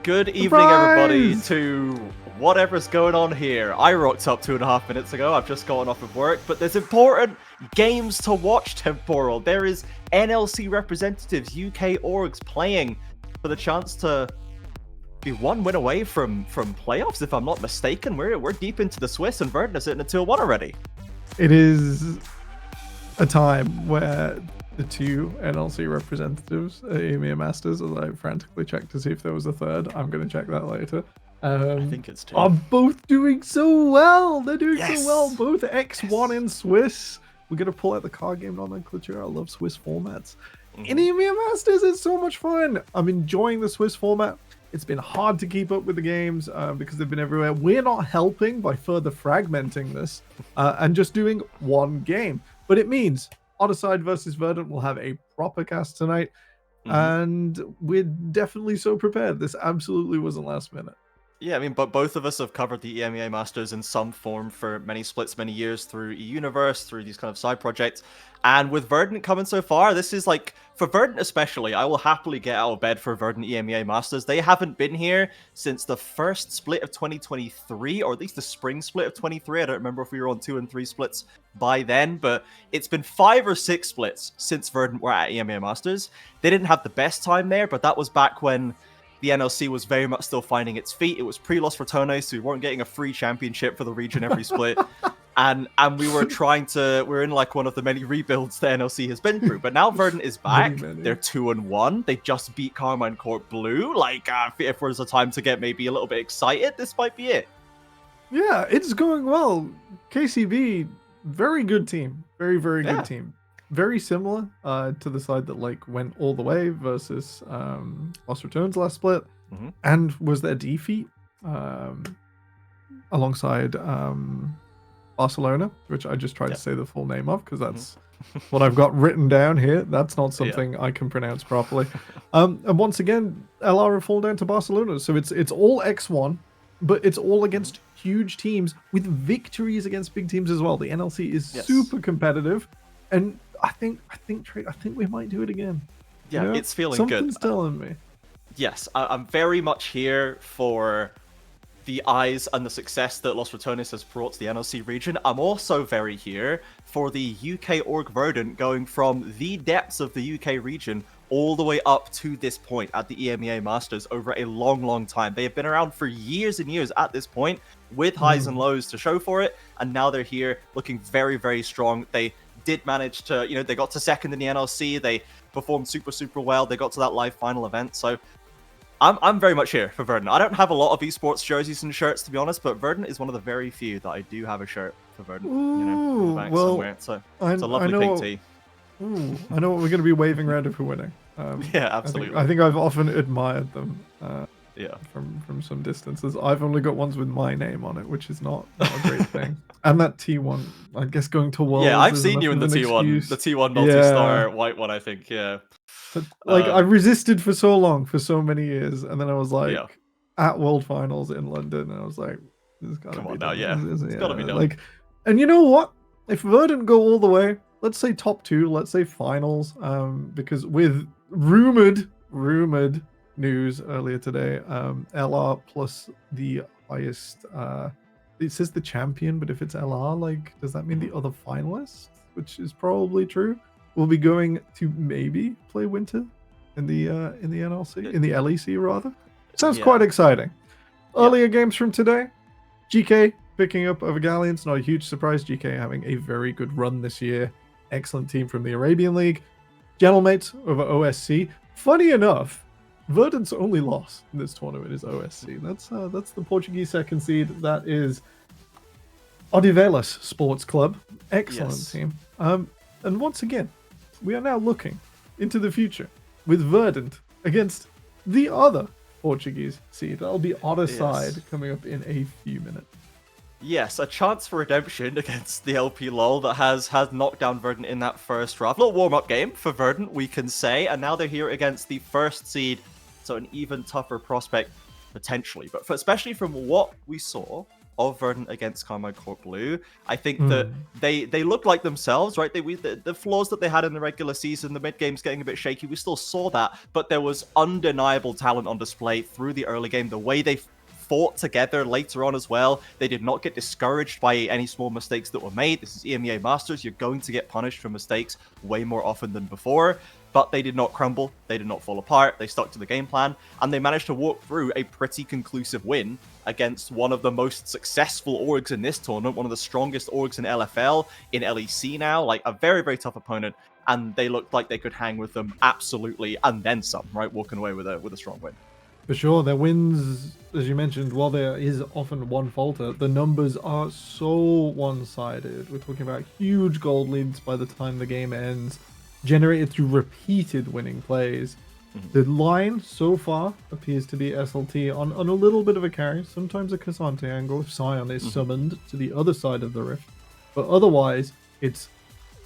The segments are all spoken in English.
Good evening, Surprise! everybody, to whatever's going on here. I rocked up 2.5 minutes ago. I've just gotten off of work, but there's important games to watch, Temporal. There is NLC representatives, UK orgs playing for the chance to be one win away from playoffs, if I'm not mistaken. We're deep into the Swiss, and Verdant is sitting at 2-1 already. It is a time where the two NLC representatives, EMEA Masters, as I frantically checked to see if there was a third, I'm going to check that later, I think it's two. are both doing so well. They're doing Yes! so well. Both X1 in Swiss. We're going to pull out the card game nomenclature. I love Swiss formats. In EMEA Masters, it's so much fun. I'm enjoying the Swiss format. It's been hard to keep up with the games because they've been everywhere. We're not helping by further fragmenting this and just doing one game. But it means Otter side versus Verdant will have a proper cast tonight. And we're definitely so prepared. This absolutely wasn't last minute. Yeah, I mean, but both of us have covered the EMEA Masters in some form for many splits, many years through eUniverse, through these kind of side projects. And with Verdant coming so far, this is like, for Verdant especially, I will happily get out of bed for Verdant EMEA Masters. They haven't been here since the first split of 2023, or at least the spring split of 23. I don't remember if we were on 2 and 3 splits by then, but it's been 5 or 6 splits since Verdant were at EMEA Masters. They didn't have the best time there, but that was back when the NLC was very much still finding its feet. It was pre-Los Ratones, so we weren't getting a free championship for the region every split. And we were we're in like one of the many rebuilds the NLC has been through. But now Verdant is back. They're 2-1. They just beat Carmine Court Blue. Like, if there's a time to get maybe a little bit excited, this might be it. Yeah, it's going well. KCB, very good team. Very, very good team. Very similar to the side that like went all the way versus Los Ratones last split, and was their defeat alongside Barcelona, which I just tried to say the full name of because that's what I've got written down here. That's not something I can pronounce properly. And once again, LR have fallen down to Barcelona, so it's all X1, but it's all against huge teams with victories against big teams as well. The NLC is super competitive, and I think we might do it again. Yeah, you know? It's feeling Something's good. Something's telling me. Yes, I'm very much here for the eyes and the success that Los Ratones has brought to the NLC region. I'm also very here for the UK org Verdant going from the depths of the UK region all the way up to this point at the EMEA Masters over a long, long time. They have been around for years and years at this point with highs and lows to show for it. And now they're here looking very, very strong. They did manage to, you know, they got to second in the NLC. They performed super, super well. They got to that live final event. So I'm very much here for Verdant. I don't have a lot of esports jerseys and shirts, to be honest, but Verdant is one of the very few that I do have a shirt for Verdant. Ooh, you know, in the back somewhere. So it's a lovely pink tee. I know what we're going to be waving around if we're winning. Yeah, absolutely. I think I've often admired them. Yeah. From some distances. I've only got ones with my name on it, which is not a great thing. And that T1, I guess going to Worlds. Yeah, I've seen you in the T1, the T1 multi-star white one, I think. Yeah. So, like I resisted for so long, for so many years, and then I was like at World Finals in London, and I was like, "This has got to be done." It's got to be done. Like, and you know what? If Verdant go all the way, let's say top 2, let's say finals, because with rumored news earlier today, LR plus the highest. It says the champion, but if it's LR, like, does that mean the other finalists? Which is probably true. We'll be going to maybe play Winter in the NLC, in the LEC rather. Sounds quite exciting. Earlier games from today, GK picking up over Galleons. Not a huge surprise. GK having a very good run this year. Excellent team from the Arabian League. Gentlemates over OSC. Funny enough, Verdant's only loss in this tournament is OSC. That's the Portuguese second seed. That is Odivelas Sports Club. Excellent team. And once again, we are now looking into the future with Verdant against the other Portuguese seed. That'll be Otter side coming up in a few minutes. Yes, a chance for redemption against the LP LOL that has knocked down Verdant in that first round. A little warm-up game for Verdant, we can say, and now they're here against the first seed, so an even tougher prospect potentially. But especially from what we saw of Verdant against Carmine Corp Blue. I think that Mm. they looked like themselves, right? The flaws that they had in the regular season, the mid game's getting a bit shaky. We still saw that, but there was undeniable talent on display through the early game. The way they fought together later on as well. They did not get discouraged by any small mistakes that were made. This is EMEA Masters. You're going to get punished for mistakes way more often than before. But they did not crumble. They did not fall apart. They stuck to the game plan. And they managed to walk through a pretty conclusive win against one of the most successful orgs in this tournament, one of the strongest orgs in LFL, in LEC now. Like, a very, very tough opponent. And they looked like they could hang with them absolutely, and then some, right? Walking away with a strong win. For sure, their wins, as you mentioned, while there is often one falter, the numbers are so one-sided. We're talking about huge gold leads by the time the game ends, generated through repeated winning plays. The line so far appears to be SLT on a little bit of a carry, sometimes a Cassante angle if Sion is summoned to the other side of the rift. But otherwise, it's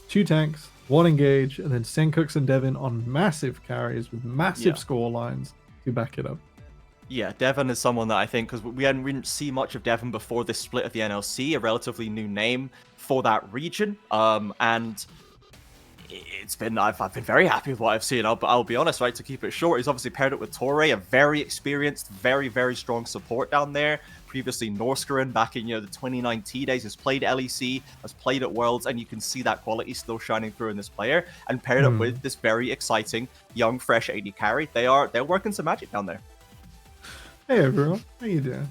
2 tanks, 1 engage, and then Senkux and Devin on massive carries with massive score lines to back it up. Yeah, Devon is someone that I think, because we didn't see much of Devon before this split of the NLC, a relatively new name for that region. And it's been, I've been very happy with what I've seen. I'll be honest, right, to keep it short, he's obviously paired up with Torre, a very experienced, very, very strong support down there. Previously, Norskarin back in, the 2019 days, has played LEC, has played at Worlds, and you can see that quality still shining through in this player. And paired up with this very exciting, young, fresh AD carry. They're working some magic down there. Hey everyone, how you doing?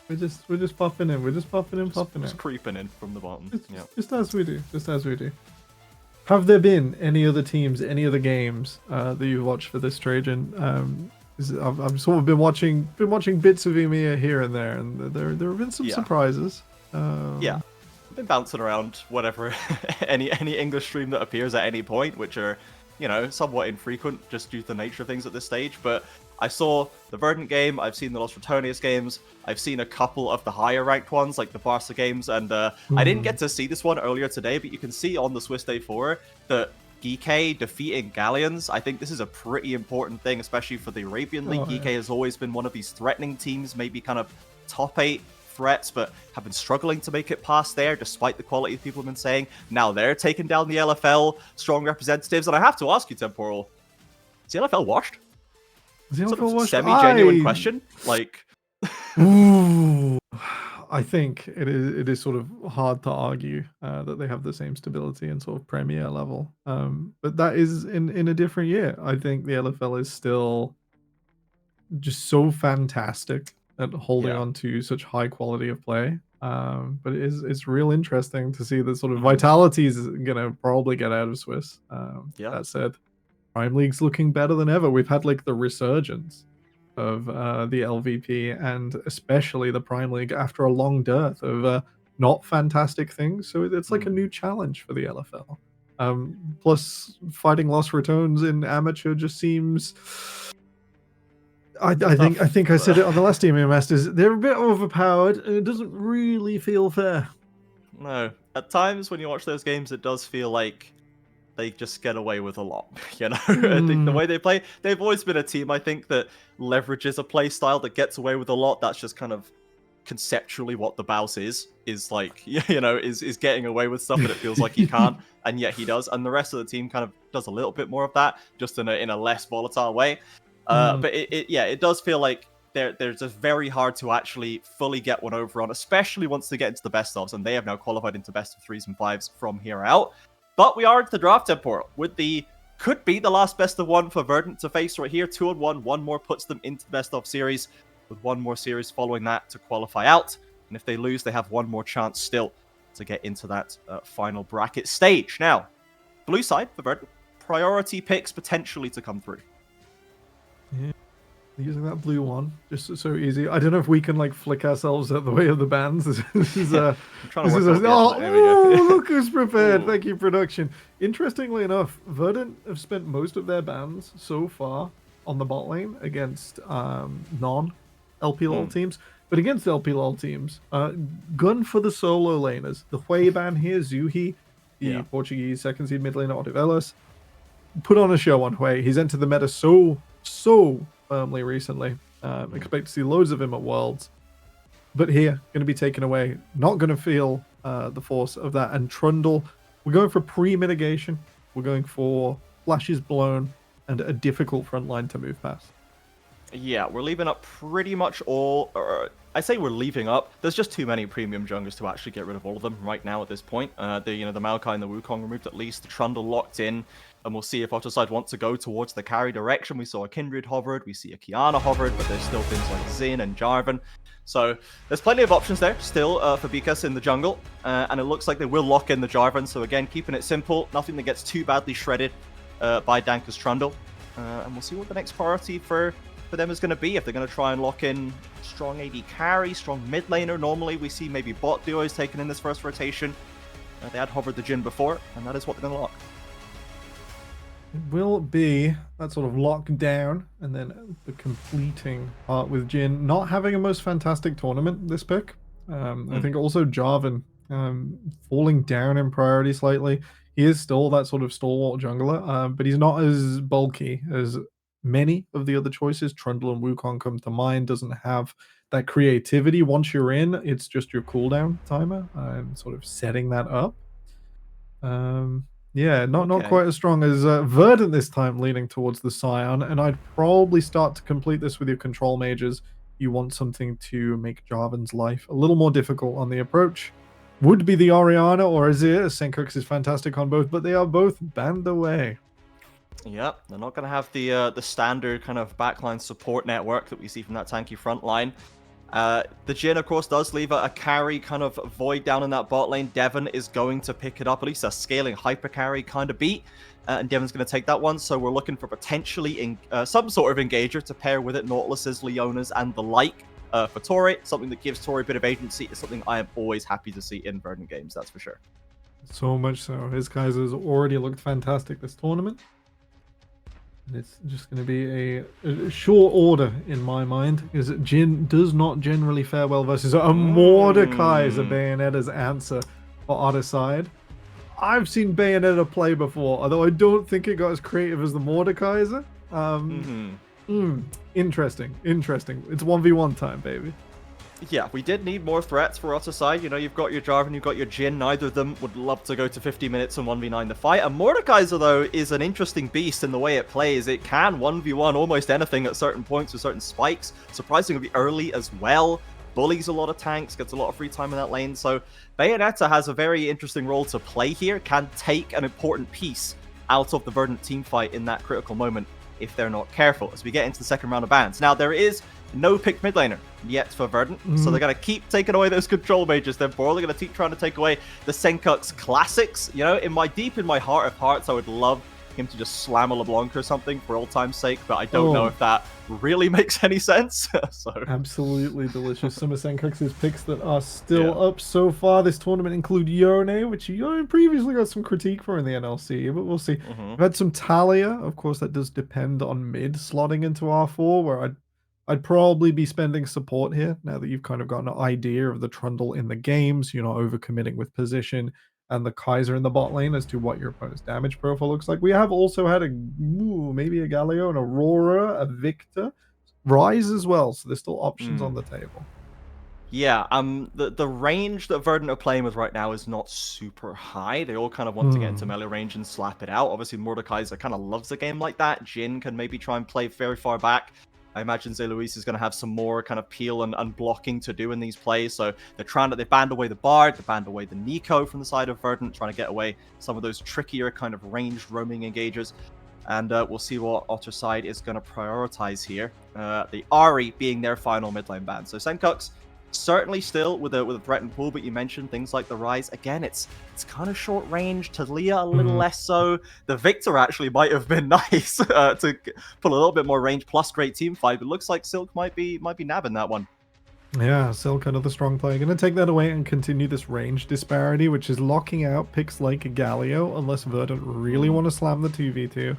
We're just popping in. We're just popping in. Just creeping in from the bottom. Just as we do. Have there been any other teams, any other games that you've watched for this Trajan? I've sort of been watching bits of EMEA here and there, and there have been some surprises. I've been bouncing around whatever any English stream that appears at any point, which are somewhat infrequent just due to the nature of things at this stage. But I saw the Verdant game, I've seen the Los Ratones games, I've seen a couple of the higher ranked ones, like the Barca games, and I didn't get to see this one earlier today, but you can see on the Swiss Day 4 that GK defeating Galleons. I think this is a pretty important thing, especially for the Arabian League. GK has always been one of these threatening teams, maybe kind of top 8 threats, but have been struggling to make it past there, despite the quality people have been saying. Now they're taking down the LFL strong representatives, and I have to ask you, Temporal, is the LFL washed? Sort of semi-genuine question. Like, ooh, I think it is sort of hard to argue that they have the same stability and sort of Premier level. But that is in a different year. I think the LFL is still just so fantastic at holding on to such high quality of play. But it's real interesting to see that sort of Vitality is gonna probably get out of Swiss. That said, Prime League's looking better than ever. We've had like the resurgence of the LVP and especially the Prime League after a long dearth of not fantastic things. So it's like a new challenge for the LFL. Plus, fighting Los Ratones in amateur just seems. I think I said it on the last EMEA Masters. They're a bit overpowered, and it doesn't really feel fair. No, at times when you watch those games, it does feel like they just get away with a lot. I think the way they play, they've always been a team, I think, that leverages a play style that gets away with a lot. That's just kind of conceptually what the Baus is like, is getting away with stuff that it feels like he can't, and yet he does. And the rest of the team kind of does a little bit more of that, just in a less volatile way. But it does feel like they're just very hard to actually fully get one over on, especially once they get into the best ofs, and they have now qualified into best of 3s and 5s from here out. But we are at the draft Temporal with could be the last best of 1 for Verdant to face right here. 2-on-1, 1 more puts them into the best of series, with 1 more series following that to qualify out. And if they lose, they have 1 more chance still to get into that final bracket stage. Now, blue side for Verdant, priority picks potentially to come through. Yeah. Using that blue one, just so easy. I don't know if we can like flick ourselves out the way of the bands. This is look who's prepared. Ooh. Thank you, production. Interestingly enough, Verdant have spent most of their bans so far on the bot lane against non-LPLOL teams, but against LPLOL teams, gun for the solo laners. The Hui ban here, Zuhi, the Portuguese second seed mid laner Odivelas, put on a show on Hui. He's entered the meta so firmly recently. Expect to see loads of him at Worlds. but here, going to be taken away. Not going to feel the force of that. And Trundle, we're going for pre-mitigation. We're going for flashes blown and a difficult front line to move past. Yeah, we're leaving up pretty much all. I say we're leaving up. There's just too many premium junglers to actually get rid of all of them right now at this point. The Maokai and the Wukong removed at least. The Trundle locked in, and we'll see if Otterside wants to go towards the carry direction. We saw a Kindred hovered, we see a Kiana hovered, but there's still things like Xin and Jarvan. So there's plenty of options there still for Bikas in the jungle, and it looks like they will lock in the Jarvan. So again, keeping it simple, nothing that gets too badly shredded by Danker's Trundle, and we'll see what the next priority for them is going to be, if they're going to try and lock in strong AD carry, strong mid laner. Normally we see maybe bot duos taken in this first rotation. They had hovered the Jhin before, and that is what they're going to lock. It will be that sort of lockdown, and then the completing part with Jhin not having a most fantastic tournament this pick. I think also Jarvan falling down in priority slightly. He is still that sort of stalwart jungler, but he's not as bulky as many of the other choices. Trundle and Wukong come to mind. Doesn't have that creativity. Once you're in, it's just your cooldown timer. I'm sort of setting that up. Yeah, not quite as strong as Verdant this time, leaning towards the Scion, and I'd probably start to complete this with your control mages. You want something to make Jarvan's life a little more difficult on the approach. Would be the Orianna or Azir. Senkux is fantastic on both, but they are both banned away. Yep, they're not going to have the standard kind of backline support network that we see from that tanky front line. The Jhin, of course, does leave a carry kind of void down in that bot lane. Devon is going to pick it up, at least a scaling hyper carry kind of beat. And Devon's going to take that one, so we're looking for potentially some sort of engager to pair with it. Nautiluses, Leonas, and the like for Tori. Something that gives Tori a bit of agency is something I am always happy to see in Verdant games, that's for sure. So much so. His Kaiser's already looked fantastic this tournament. And it's just going to be a short order in my mind, because Jhin does not generally fare well versus a Mordecai as a Bayonetta's answer for Otterside. I've seen Bayonetta play before, although I don't think it got as creative as the Mordekaiser. Interesting. It's 1v1 time, baby. Yeah, we did need more threats for Otterside. You know, you've got your Jarvan, you've got your Jhin. Neither of them would love to go to 50 minutes and 1v9 the fight. And Mordekaiser, though, is an interesting beast in the way it plays. It can 1v1 almost anything at certain points with certain spikes. Surprisingly early as well. Bullies a lot of tanks, gets a lot of free time in that lane. So Bayonetta has a very interesting role to play here. Can take an important piece out of the Verdant team fight in that critical moment if they're not careful, as we get into the second round of bans. Now, there is no picked mid laner yet for Verdant, so they're going to keep taking away those control mages. They're probably going to keep trying to take away the Senkux classics. You know, in my heart of hearts, I would love him to just slam a LeBlanc or something for old time's sake, but I don't know if that really makes any sense. So absolutely delicious. Some of Senkux's picks that are still up so far this tournament include Yone, which Yone previously got some critique for in the NLC, but we'll see. We've had some Talia. Of course, that does depend on mid slotting into R4, where I'd probably be spending support here now that you've kind of got an idea of the Trundle in the games. You're not overcommitting with position, and the Kaiser in the bot lane as to what your opponent's damage profile looks like. We have also had maybe a Galio, an Aurora, a Victor, Rise as well, so there's still options on the table. Yeah, the range that Verdant are playing with right now is not super high. They all kind of want to get into melee range and slap it out. Obviously, Mordekaiser kind of loves a game like that. Jhin can maybe try and play very far back. I imagine Zé Luis is going to have some more kind of peel and blocking to do in these plays. So they've banned away the Bard, they banned away the Nico from the side of Verdant, trying to get away some of those trickier kind of ranged roaming engagers. And we'll see what Otterside is going to prioritize here. The Ahri being their final mid lane ban. So Senkux certainly still with a threatened pool, but you mentioned things like the Rise. Again, it's kind of short range. Talia a little less so. The Victor actually might have been nice to put a little bit more range plus great team fight, but looks like Silk might be nabbing that one. Yeah, Silk, another strong player. Going to take that away and continue this range disparity, which is locking out picks like Galio, unless Verdant really want to slam the 2v2.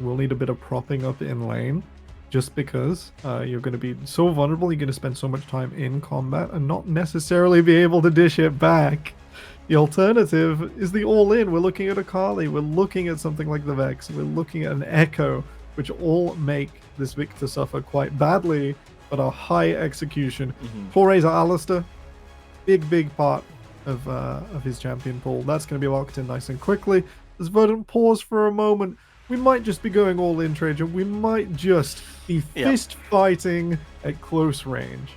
We'll need a bit of propping up in lane. Just because you're going to be so vulnerable, you're going to spend so much time in combat and not necessarily be able to dish it back. The alternative is the all-in. We're looking at a Kali, we're looking at something like the Vex, we're looking at an Echo, which all make this Victor suffer quite badly. but a high execution. Mm-hmm. Poor Razor Alistair, big part of his champion pool. That's going to be locked in nice and quickly. As Verdant pause for a moment, we might just be going all in, Trajan. We might just be fist fighting at close range.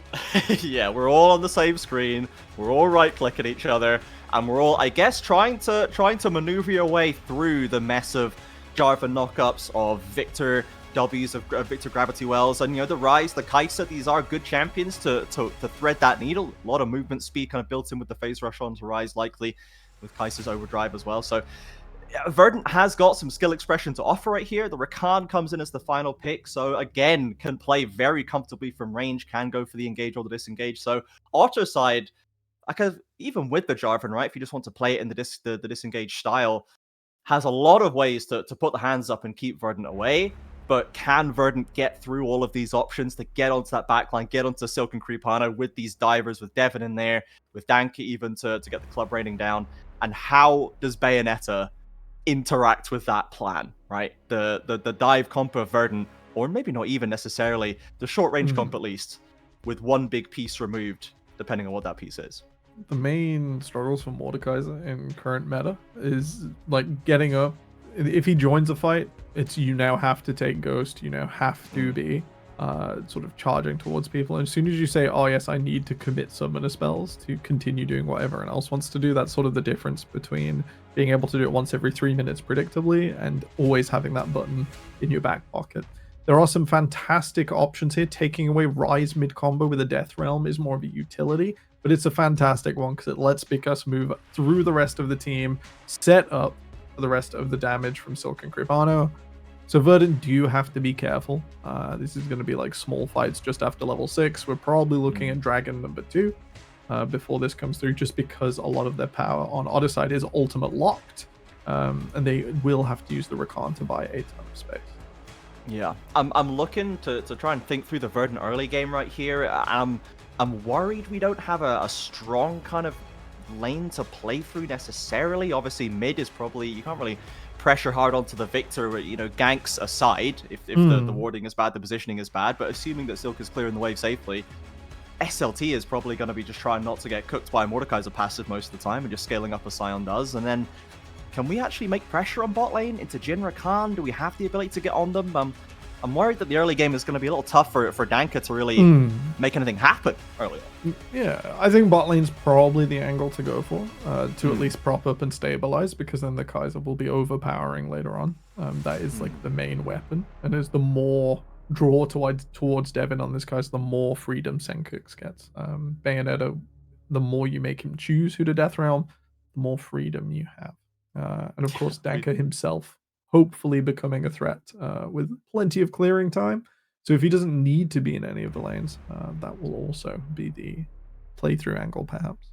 Yeah, we're all on the same screen. We're all right-clicking each other, and we're all, I guess, trying to maneuver your way through the mess of Jarvan knockups, of Victor W's, of Victor Gravity Wells, and the Rise, the Kai'Sa. These are good champions to thread that needle. A lot of movement speed kind of built in with the phase rush onto Rise, likely with Kai'Sa's overdrive as well. So Verdant has got some skill expression to offer right here. The Rakan comes in as the final pick, so again, can play very comfortably from range, can go for the engage or the disengage. So Otter side, even with the Jarvan, right, if you just want to play it in the disengage style, has a lot of ways to put the hands up and keep Verdant away. But can Verdant get through all of these options to get onto that backline, get onto Silk and Creepana with these divers, with Devin in there, with Danke even to get the club rating down? And how does Bayonetta interact with that plan, right? The dive comp of Verdant, or maybe not even necessarily, the short range comp at least, with one big piece removed, depending on what that piece is. The main struggles for Mordekaiser in current meta is like getting up. If he joins a fight, it's you now have to take Ghost, you now have to be sort of charging towards people. And as soon as you say, oh yes, I need to commit summoner spells to continue doing what everyone else wants to do, that's sort of the difference between being able to do it once every 3 minutes predictably and always having that button in your back pocket. There are some fantastic options here. Taking away Rise mid-combo with a Death Realm is more of a utility, but it's a fantastic one because it lets Bikas move through the rest of the team, set up for the rest of the damage from Silk and Crepano. So Verdant do have to be careful. This is going to be like small fights just after level 6. We're probably looking at Dragon number 2 before this comes through, just because a lot of their power on Otter side is ultimate locked, and they will have to use the Rakan to buy a ton of space. Yeah, I'm looking to try and think through the Verdant early game right here. I'm worried we don't have a strong kind of lane to play through necessarily. Obviously, mid is probably, you can't really pressure hard onto the Victor, ganks aside, if the warding is bad, the positioning is bad, but assuming that Silk is clearing the wave safely, SLT is probably going to be just trying not to get cooked by Mordekaiser passive most of the time and just scaling up as Sion does. And then, can we actually make pressure on bot lane into Jhin Rakan? Do we have the ability to get on them? I'm worried that the early game is going to be a little tough for Danke to really make anything happen early on. Yeah, I think bot lane's probably the angle to go for, to at least prop up and stabilize, because then the Kai'Sa will be overpowering later on. That is like the main weapon, and as the more draw towards Devin on this Kai'Sa, the more freedom Senkux gets. Bayonetta, the more you make him choose who to Death Realm, the more freedom you have. And of course, Danke himself hopefully becoming a threat with plenty of clearing time. So if he doesn't need to be in any of the lanes, that will also be the playthrough angle, perhaps.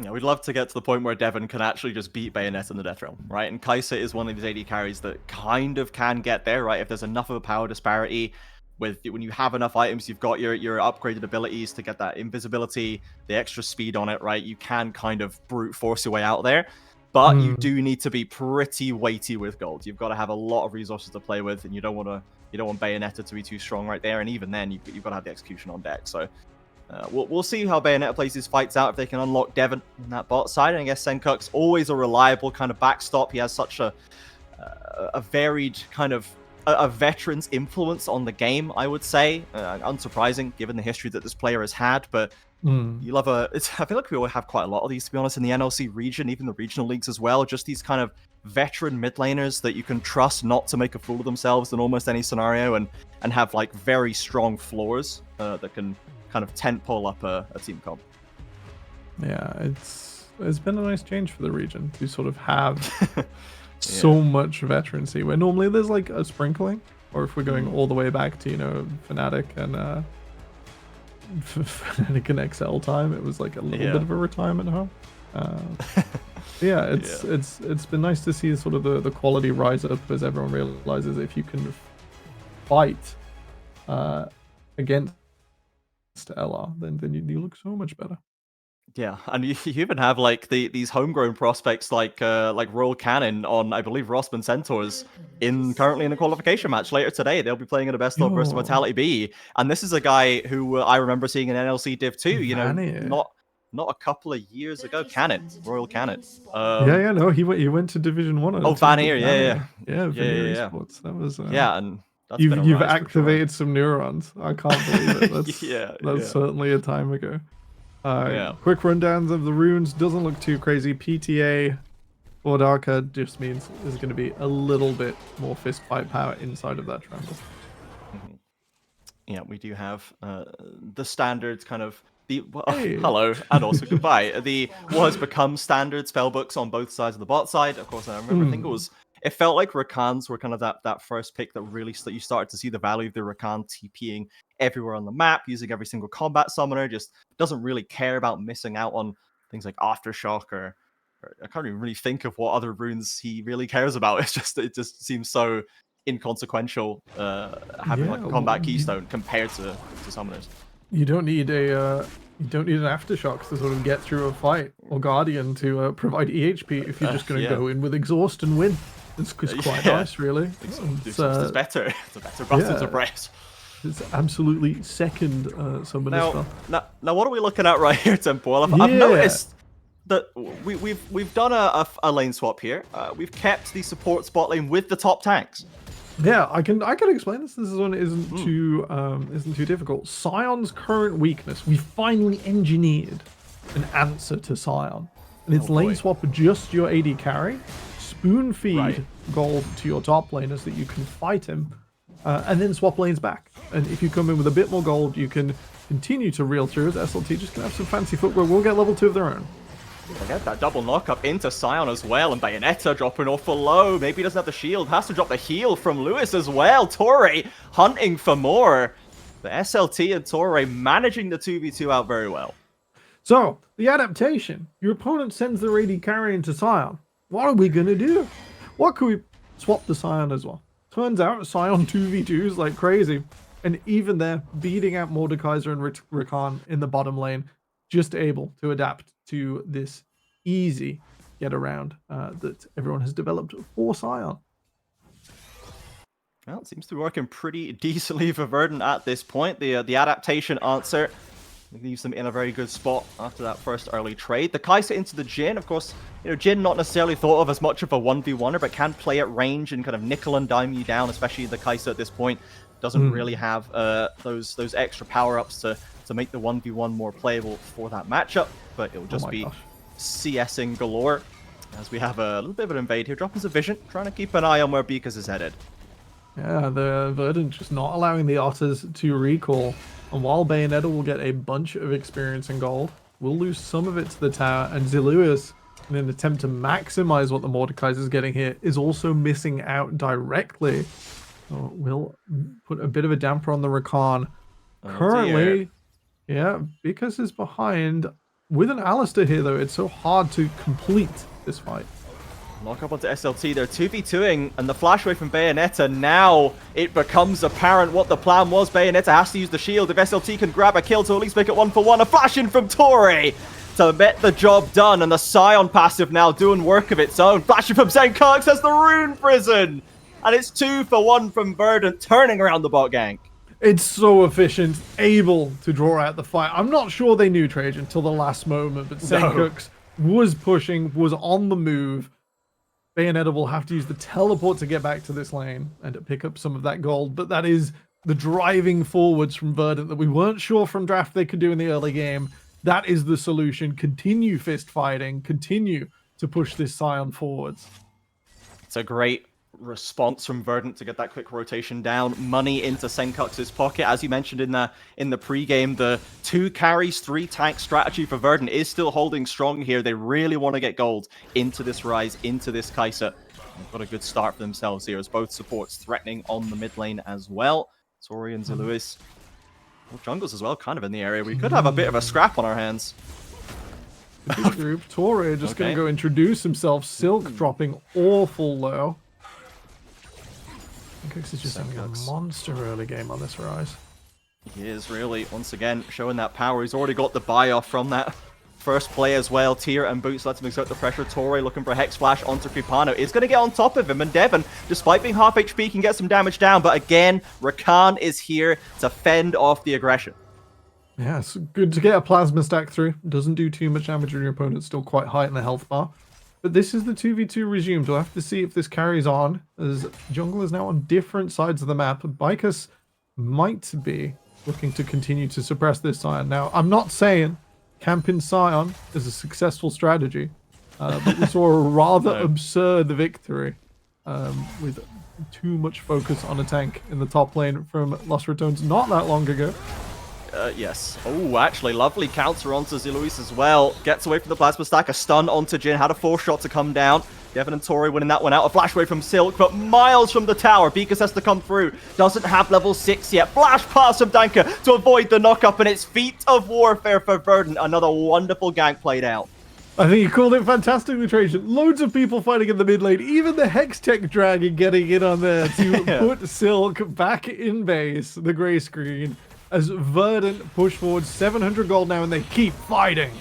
Yeah, we'd love to get to the point where Devin can actually just beat Bayonetta in the Death Realm, right? And Kai'Sa is one of these AD carries that kind of can get there, right? If there's enough of a power disparity, when you have enough items, you've got your upgraded abilities to get that invisibility, the extra speed on it, right? You can kind of brute force your way out there. But you do need to be pretty weighty with gold. You've got to have a lot of resources to play with, and you don't want Bayonetta to be too strong right there. And even then, you've got to have the execution on deck. So we'll see how Bayonetta plays these fights out, if they can unlock Devin on that bot side. And I guess Senkux, always a reliable kind of backstop. He has such a varied kind of a veteran's influence on the game, I would say. Unsurprising given the history that this player has had, but you love I feel like we all have quite a lot of these, to be honest, in the NLC region, even the regional leagues as well. Just these kind of veteran mid laners that you can trust not to make a fool of themselves in almost any scenario, and have like very strong floors that can kind of tent pole up a team comp. Yeah, it's been a nice change for the region to sort of have so much veterancy, where normally there's like a sprinkling, or if we're going all the way back to Fnatic and Fnatic and XL time, it was like a little bit of a retirement home. It's been nice to see sort of the quality rise up, as everyone realizes if you can fight against LR, then you look so much better. Yeah, and you even have like these homegrown prospects like Royal Cannon on I believe Rossman Centaurs in currently in a qualification match later today. They'll be playing in a best of versus Yo, Vitality B, and this is a guy who I remember seeing in NLC Div 2. You know, Vanier. not a couple of years ago. Cannon, Royal Cannon. Yeah, no, he went to Division 1 on a Oh, team with Vanier, yeah, Vanier. Yeah, yeah, yeah, Veneer yeah, Esports. That was yeah, and that's been a you've rise for sure. activated some neurons. I can't believe it. Yeah, That's yeah, certainly a time ago. yeah. Quick rundowns of the runes. Doesn't look too crazy. PTA or Darker just means there's going to be a little bit more fist fight power inside of that triangle. Mhm. Yeah, we do have the standards kind of the Hey. hello and also goodbye. The what has become standard spellbooks on both sides of the bot side. Of course, I remember. I think it felt like Rakans were kind of that first pick that really you started to see the value of the Rakan TPing everywhere on the map, using every single combat summoner. Just doesn't really care about missing out on things like Aftershock or I can't even really think of what other runes he really cares about. It just seems so inconsequential having Yeah, like a well, combat keystone compared to summoners. you don't need you don't need an aftershock to sort of get through a fight or guardian to provide EHP if you're just going to Yeah. go in with exhaust and win. It's quite Yeah. nice, really. It's better. It's a better button to yeah. press. It's absolutely second summoner spell. Now, what are we looking at right here, Temple? I've Yeah. noticed that we've done a lane swap here. We've kept the support spot lane with the top tanks. Yeah, I can explain this. This one isn't too difficult. Scion's current weakness, we finally engineered an answer to Scion, and it's lane swap just your AD carry, spoon feed gold to your top laners so that you can fight him, and then swap lanes back. And if you come in with a bit more gold, you can continue to reel through as SLT just gonna have some fancy footwork. We'll get level 2 of their own. I get that double knock-up into Scion as well, and Bayonetta dropping awful low. Maybe he doesn't have the shield, has to drop the heal from Lewis as well. Torre hunting for more. The SLT and Torre managing the 2v2 out very well. So, the adaptation. Your opponent sends their AD carry into Scion. What are we going to do? What could we swap the Scion as well? Turns out Scion 2v2s like crazy. And even there, beating out Mordekaiser and Rakan in the bottom lane, just able to adapt to this easy get around that everyone has developed for Scion. Well, it seems to be working pretty decently for Verdant at this point. The adaptation answer leaves them in a very good spot after that first early trade. The Kai'Sa into the Jhin, of course, Jhin not necessarily thought of as much of a 1v1er, but can play at range and kind of nickel and dime you down, especially the Kai'Sa at this point. Doesn't really have those extra power-ups to make the 1v1 more playable for that matchup, but it'll just be CSing galore as we have a little bit of an invade here. Dropping some vision, trying to keep an eye on where Beakers is headed. Yeah, the Verdant just not allowing the Otters to recall. And while Bayonetta will get a bunch of experience and gold, we'll lose some of it to the tower. And Zeluis, in an attempt to maximize what the Mordekaiser is getting here, is also missing out directly. So we'll put a bit of a damper on the Rakan. Currently, yeah, Beakers is behind. With an Alistair here, though, it's so hard to complete this fight. Knock up onto SLT, they're 2v2ing, and the flash away from Bayonetta, now it becomes apparent what the plan was. Bayonetta has to use the shield. If SLT can grab a kill to at least make it 1-for-1, a flash in from Torre to get the job done, and the Scion passive now doing work of its own. Flashing from Zenkarks has the Rune Prison, and it's 2-for-1 from Verdant, turning around the bot gank. It's so efficient, able to draw out the fight. I'm not sure they knew Trade until the last moment, but Zenkarks was pushing, was on the move. Bayonetta will have to use the teleport to get back to this lane and to pick up some of that gold, but that is the driving forwards from Verdant that we weren't sure from draft they could do in the early game. That is the solution. Continue fist fighting, continue to push this Scion forwards. It's a great response from Verdant to get that quick rotation down. Money into Senkux's pocket. As you mentioned in the pregame, the 2 carries, 3 tank strategy for Verdant is still holding strong here. They really want to get gold into this Rise, into this Kai'Sa. They've got a good start for themselves here as both supports threatening on the mid lane as well. Tori and Zeluis. Well, jungles as well, kind of in the area. We could have a bit of a scrap on our hands. This group, Torre just going to go introduce himself. Silk dropping awful low. Cooks is just having a monster early game on this Rise. He is really, once again, showing that power. He's already got the buy-off from that first play as well. Tier and Boots lets him exert the pressure. Torre looking for a Hex Flash onto Kripano. Is going to get on top of him, and Devon, despite being half HP, can get some damage down. But again, Rakan is here to fend off the aggression. Yeah, it's good to get a plasma stack through. Doesn't do too much damage when your opponent's still quite high in the health bar. But this is the 2v2 resumed. We'll have to see if this carries on, as jungle is now on different sides of the map. Bicus might be looking to continue to suppress this Sion. Now, I'm not saying camping Sion is a successful strategy, but we saw a rather absurd victory with too much focus on a tank in the top lane from Lost Ratones not that long ago. Yes. Oh, actually, lovely counter onto Zeloise as well. Gets away from the plasma stack. A stun onto Jhin. Had a force shot to come down. Devon and Torre winning that one out. A flash away from Silk, but miles from the tower. Beakus has to come through. Doesn't have level 6 yet. Flash pass from Danka to avoid the knock-up, and it's feat of warfare for Verdant. Another wonderful gank played out. I think you called it fantastically, Trajan. Loads of people fighting in the mid lane. Even the Hextech Dragon getting in on there to put Silk back in base, the grey screen, as Verdant push forward 700 gold now, and they keep fighting.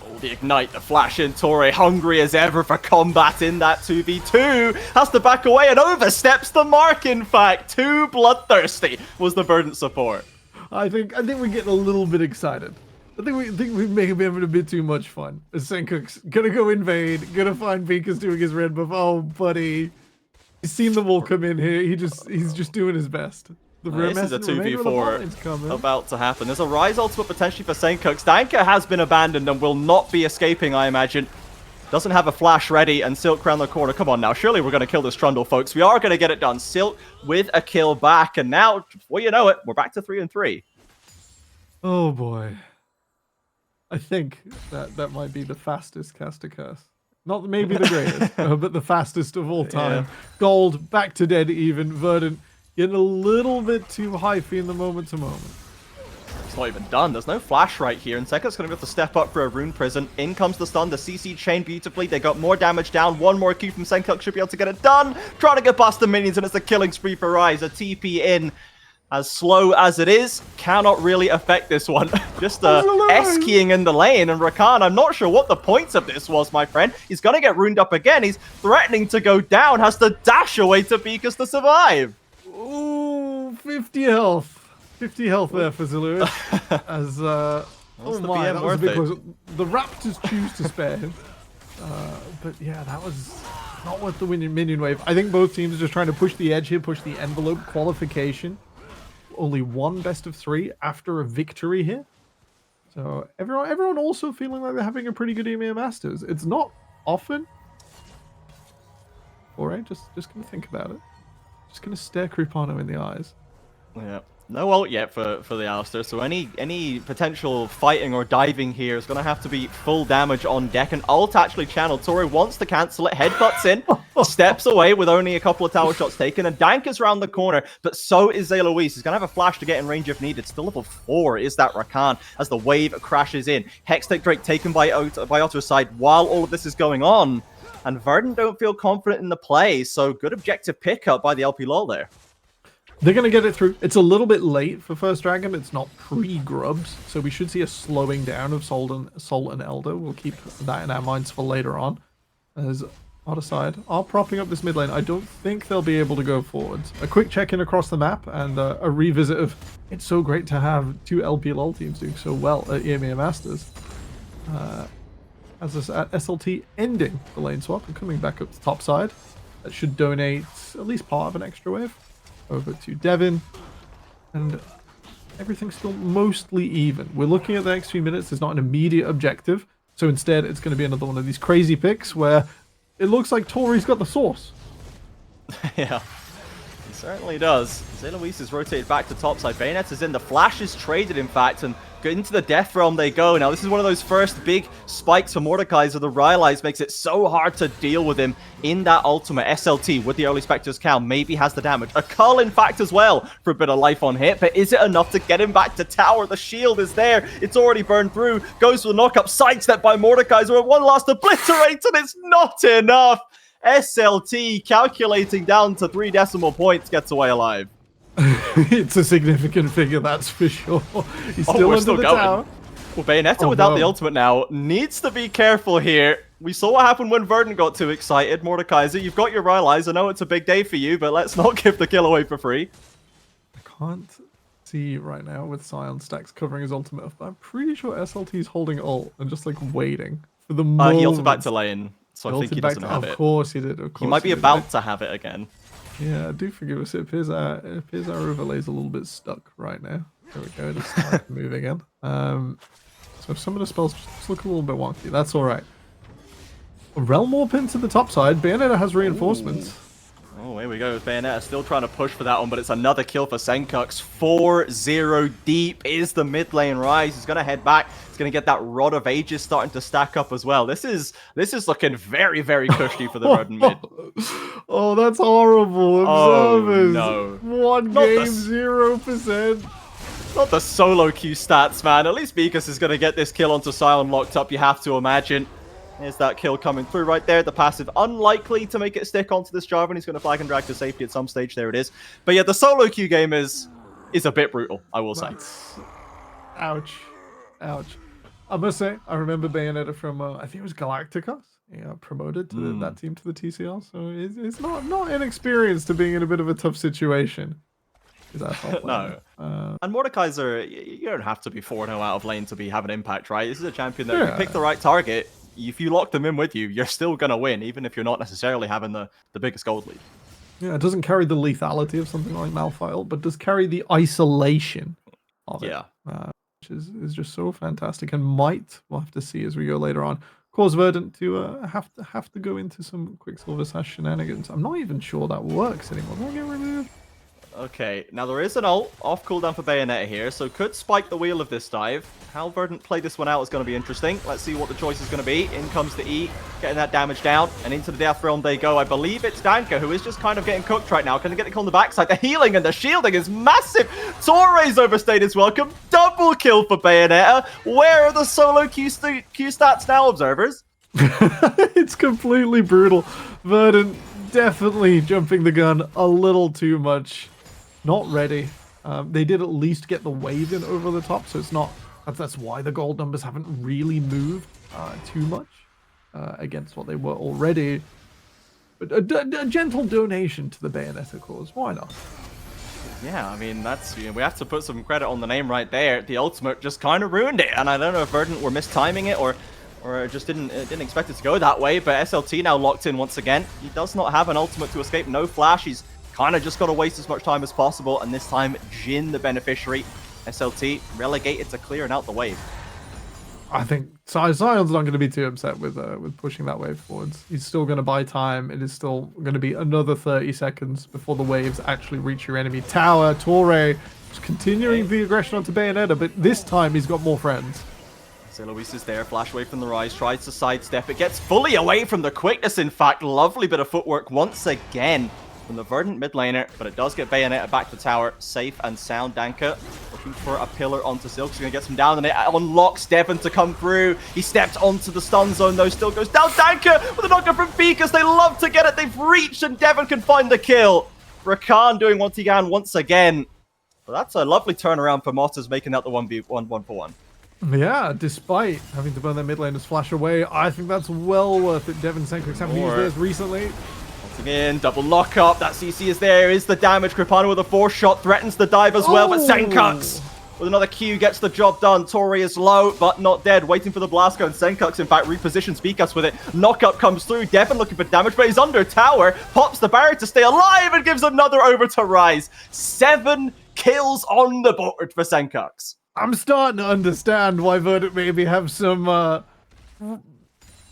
Oh, the Ignite, the flash in. Torre, hungry as ever for combat in that 2v2. Has to back away and oversteps the mark, in fact. Too bloodthirsty was the Verdant support. I think we're getting a little bit excited. I think we may be having a bit too much fun. Senkuk's gonna go invade, gonna find Beakus doing his red buff. Oh, buddy. He's seen them all come in here. He's just doing his best. This is a 2v4 about to happen. There's a Rise ultimate potentially for Senkuk's. Danka has been abandoned and will not be escaping, I imagine. Doesn't have a flash ready, and Silk around the corner. Come on now, surely we're going to kill this Trundle, folks. We are going to get it done. Silk with a kill back, and now, well, you know it, we're back to 3-3. Oh boy. I think that might be the fastest caster curse. Not maybe the greatest, but the fastest of all time. Yeah. Gold, back to dead even. Verdant getting a little bit too hypey in the moment to moment. It's not even done. There's no flash right here, and Senkuk's going to have to step up for a Rune Prison. In comes the stun, the CC chain beautifully. They got more damage down. One more Q from Senkuk should be able to get it done. Trying to get past the minions, and it's a killing spree for Rise. A TP in. As slow as it is, cannot really affect this one. Just S-keying in the lane, and Rakan, I'm not sure what the point of this was, my friend. He's going to get ruined up again. He's threatening to go down, has to dash away to Beakus to survive. Ooh, 50 health. 50 health there for Zeloise. As, oh my, that was a bit close. The Raptors choose to spare him. But yeah, that was not worth the minion wave. I think both teams are just trying to push the edge here, push the envelope. Qualification. Only one best of 3 after a victory here. So everyone also feeling like they're having a pretty good EMEA Masters. It's not often. Alright, just gonna think about it. Just gonna stare Kripano in the eyes. Yeah. No ult yet for the Alistar, so any potential fighting or diving here is going to have to be full damage on deck. And ult actually channeled. Torre wants to cancel it, headbutts in, steps away with only a couple of tower shots taken, and Danka's around the corner, but so is Zeloise. He's going to have a flash to get in range if needed. Still level 4 is that Rakan as the wave crashes in. Hextech Drake taken by Otter's side while all of this is going on. And Verdant don't feel confident in the play, so good objective pickup by the LP LoL there. They're going to get it through. It's a little bit late for First Dragon. It's not pre-grubs, so we should see a slowing down of Salt and Elder. We'll keep that in our minds for later on. As Otter side are propping up this mid lane. I don't think they'll be able to go forwards. A quick check-in across the map and a revisit of it's so great to have 2 LPLL teams doing so well at EMEA Masters. As this SLT ending the lane swap and coming back up to top side. That should donate at least part of an extra wave over to Devon, and everything's still mostly even. We're looking at the next few minutes. There's not an immediate objective, so instead it's going to be another one of these crazy picks where it looks like Tori's got the sauce. Yeah, he certainly does. Zeloise is rotated back to topside. Bayonet is in. The flash is traded, in fact, and into the death realm they go. Now, this is one of those first big spikes for Mordekaiser. The Rylai's makes it so hard to deal with him in that ultimate. SLT with the early Spectre's Cow maybe has the damage. A Cull, in fact, as well for a bit of life on hit, but is it enough to get him back to tower? The shield is there. It's already burned through. Goes for the knock-up. Sidestep by Mordekaiser with one last obliterate, and it's not enough. SLT calculating down to 3 decimal points gets away alive. It's a significant figure, that's for sure. He's still under the tower. Well, Bayonetta Oh, without the no. ultimate now needs to be careful here. We saw what happened when Verdant got too excited. Mordekaiser, you've got your allies. I know it's a big day for you, but let's not give the kill away for free. I can't see right now with Scion stacks covering his ultimate, but I'm pretty sure SLT is holding ult and just like waiting for the moment. He ulted back to lane, so I think he doesn't have it. Of course he did. Of course he might be about to have it again. Yeah, do forgive us. It appears our overlay's a little bit stuck right now. There we go. Just start to move again. So some of the spells just look a little bit wonky. That's all right. Realm Warp into the top side. Bayonetta has reinforcements. Ooh. Oh, here we go with Bayonetta. Still trying to push for that one, but it's another kill for Senkux. 4-0 deep is the mid lane rise. He's going to head back. He's going to get that Rod of Ages starting to stack up as well. This is looking very, very cushy for the Verdant mid. Oh, that's horrible. Observers. Oh, no. One game, 0%. Not the solo Q stats, man. At least Beakus is going to get this kill onto Sion locked up, you have to imagine. There's that kill coming through right there. The passive unlikely to make it stick onto this Jarvan. He's going to flag and drag to safety at some stage. There it is. But yeah, the solo Q game is a bit brutal, I will say. Ouch. Ouch. I must say, I remember Bayonetta from, I think it was Galacticos. Yeah, promoted to that team to the TCL. So it's not inexperienced to being in a bit of a tough situation. No. And Mordekaiser, you don't have to be 4-0 out of lane to be having impact, right? This is a champion that if you pick the right target, if you lock them in with you, you're still going to win, even if you're not necessarily having the biggest gold lead. Yeah, it doesn't carry the lethality of something like Malphite, but does carry the isolation of it. Yeah. Which is just so fantastic, and we'll have to see as we go later on, cause Verdant to have to go into some Quicksilver Sash shenanigans. I'm not even sure that works anymore. Will I get removed? Okay, now there is an ult off cooldown for Bayonetta here, so could spike the wheel of this dive. How Verdant play this one out is going to be interesting. Let's see what the choice is going to be. In comes the E, getting that damage down, and into the Death Realm they go. I believe it's Danka, who is just kind of getting cooked right now. Can they get the kill on the backside? The healing and the shielding is massive. Torre's overstayed his welcome. Double kill for Bayonetta. Where are the solo Q stats now, observers? It's completely brutal. Verdant definitely jumping the gun a little too much. Not ready. They did at least get the wave in over the top, so it's not. That's why the gold numbers haven't really moved too much against what they were already. But a gentle donation to the Bayonetta cause. Why not? Yeah, I mean, that's, we have to put some credit on the name right there. The ultimate just kind of ruined it, and I don't know if Verdant were mistiming it or just didn't expect it to go that way. But SLT now locked in once again. He does not have an ultimate to escape. No flash. He's kind of just got to waste as much time as possible, and this time Jin, the beneficiary. SLT relegated to clearing out the wave. I think Sion's not going to be too upset with pushing that wave forwards. He's still going to buy time. It is still going to be another 30 seconds before the waves actually reach your enemy tower. Torre just continuing the aggression onto Bayonetta, but this time he's got more friends. So Luis is there, flash away from the rise, tries to sidestep. It gets fully away from the quickness, in fact. Lovely bit of footwork once again from the Verdant mid laner, but it does get Bayonetta back to tower, safe and sound. Danka looking for a pillar onto Silk. He's going to get some down, and it unlocks Devon to come through. He stepped onto the stun zone, though, still goes down. Danka with a knocker from Beakus. They love to get it. They've reached, and Devon can find the kill. Rakan doing what he can once again. But that's a lovely turnaround for Motters, making that the 1v1 Yeah, despite having to burn their mid laners flash away, I think that's well worth it. Devon Senkux haven't used this recently. In, double lockup, that CC is there, is the damage. Kripana with a 4-shot, threatens the dive as well, but Senkux with another Q gets the job done. Tori is low, but not dead, waiting for the blast go, and Senkux, in fact, repositions Beakus with it. Knockup comes through, Devon looking for damage, but he's under tower, pops the barrier to stay alive, and gives another over to Rise. 7 kills on the board for Senkux. I'm starting to understand why Verdant maybe have some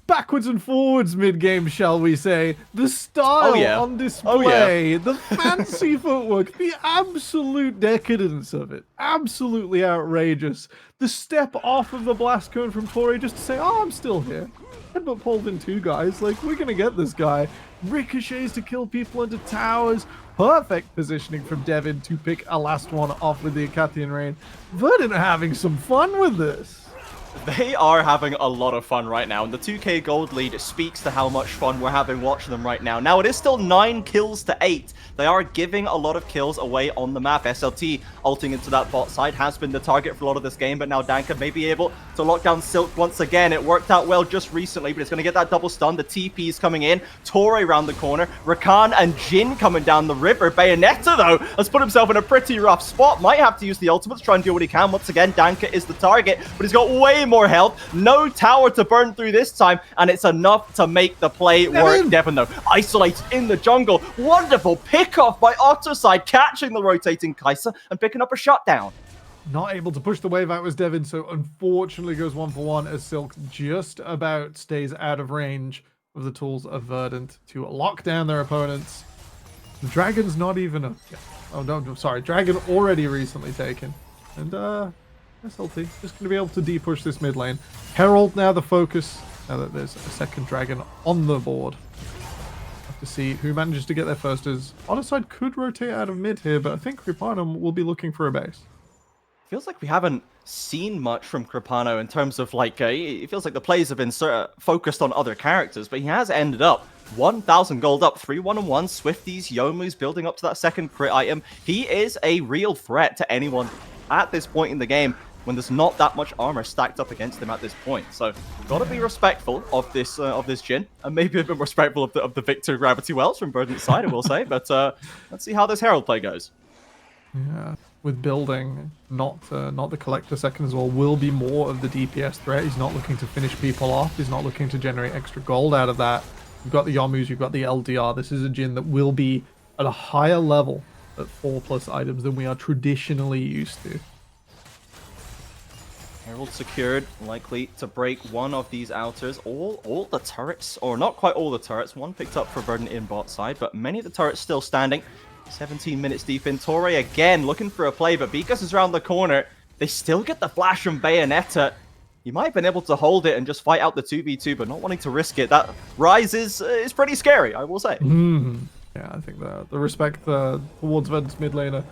backwards and forwards mid-game, shall we say. The style on display, the fancy footwork, the absolute decadence of it. Absolutely outrageous. The step off of the blast cone from Torre just to say, oh, I'm still here. Headbutt pulled in 2 guys. Like, we're going to get this guy. Ricochets to kill people into towers. Perfect positioning from Devon to pick a last one off with the Acathian Rain. Verdant are having some fun with this. They are having a lot of fun right now, and the 2k gold lead speaks to how much fun we're having watching them right now. Now, it is still 9 kills to 8. They are giving a lot of kills away on the map. SLT ulting into that bot side has been the target for a lot of this game, but now Danka may be able to lock down Silk once again. It worked out well just recently, but it's going to get that double stun. The TP is coming in. Torre around the corner. Rakan and Jin coming down the river. Bayonetta, though, has put himself in a pretty rough spot. Might have to use the ultimate to try and do what he can. Once again, Danka is the target, but he's got way more health. No tower to burn through this time, and it's enough to make the play work. Devin, though, isolates in the jungle. Wonderful pick-off by Otter side, catching the rotating Kai'Sa and picking up a shutdown. Not able to push the wave out was Devin, so unfortunately goes 1-for-1 as Silk just about stays out of range of the tools of Verdant to lock down their opponents. The Dragon's not even a... Oh, no, sorry. Dragon already recently taken. And, SLT just going to be able to de-push this mid lane. Herald now the focus, now that there's a second Dragon on the board. Have to see who manages to get there first, as Otter side could rotate out of mid here, but I think Kripano will be looking for a base. Feels like we haven't seen much from Kripano in terms of, like, it feels like the plays have been focused on other characters, but he has ended up 1,000 gold up, 3-1-1, Swifties, Youmu's building up to that second crit item. He is a real threat to anyone at this point in the game when there's not that much armor stacked up against him at this point. So, gotta be respectful of this Jhin, and maybe a bit more respectful of the Victor Gravity Wells from Verdant's side, I will say. But let's see how this Herald play goes. Yeah, with building, not the collector second as well, will be more of the DPS threat. He's not looking to finish people off. He's not looking to generate extra gold out of that. You've got the Youmu's, you've got the LDR. This is a Jhin that will be at a higher level at 4+ items than we are traditionally used to. Herald secured, likely to break one of these outers. All the turrets, or not quite all the turrets. One picked up for Verdant in bot side, but many of the turrets still standing. 17 minutes deep in. Torre again looking for a play, but Bikas is around the corner. They still get the flash from Bayonetta. You might have been able to hold it and just fight out the 2v2, but not wanting to risk it. That Rise is pretty scary, I will say. Yeah, I think the respect towards Verdant's mid laner,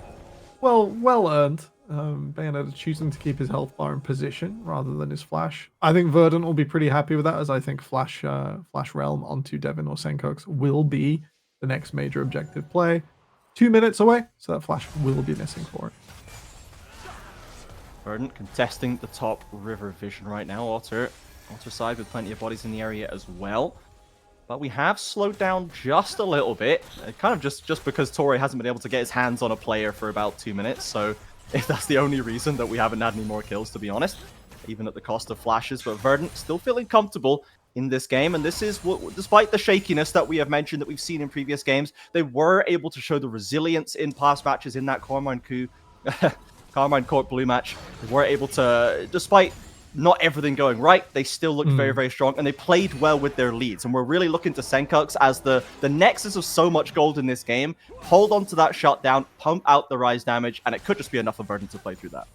well earned. Bayonetta choosing to keep his health bar in position rather than his flash. I think Verdant will be pretty happy with that, as I think flash realm onto Devin or Senkox will be the next major objective play. 2 minutes away, so that flash will be missing for it. Verdant contesting the top river vision right now. Otter side with plenty of bodies in the area as well. But we have slowed down just a little bit. Kind of just because Torre hasn't been able to get his hands on a player for about 2 minutes. So if that's the only reason that we haven't had any more kills, to be honest. Even at the cost of flashes. But Verdant still feeling comfortable in this game, and this is what, despite the shakiness that we have mentioned that we've seen in previous games, they were able to show the resilience in past matches in that Carmine Court Blue match. They were able to, despite not everything going right, they still looked very, very strong, and they played well with their leads. And we're really looking to Senkox as the nexus of so much gold in this game. Hold on to that shutdown, pump out the Rise damage, and it could just be enough for Verdant to play through that.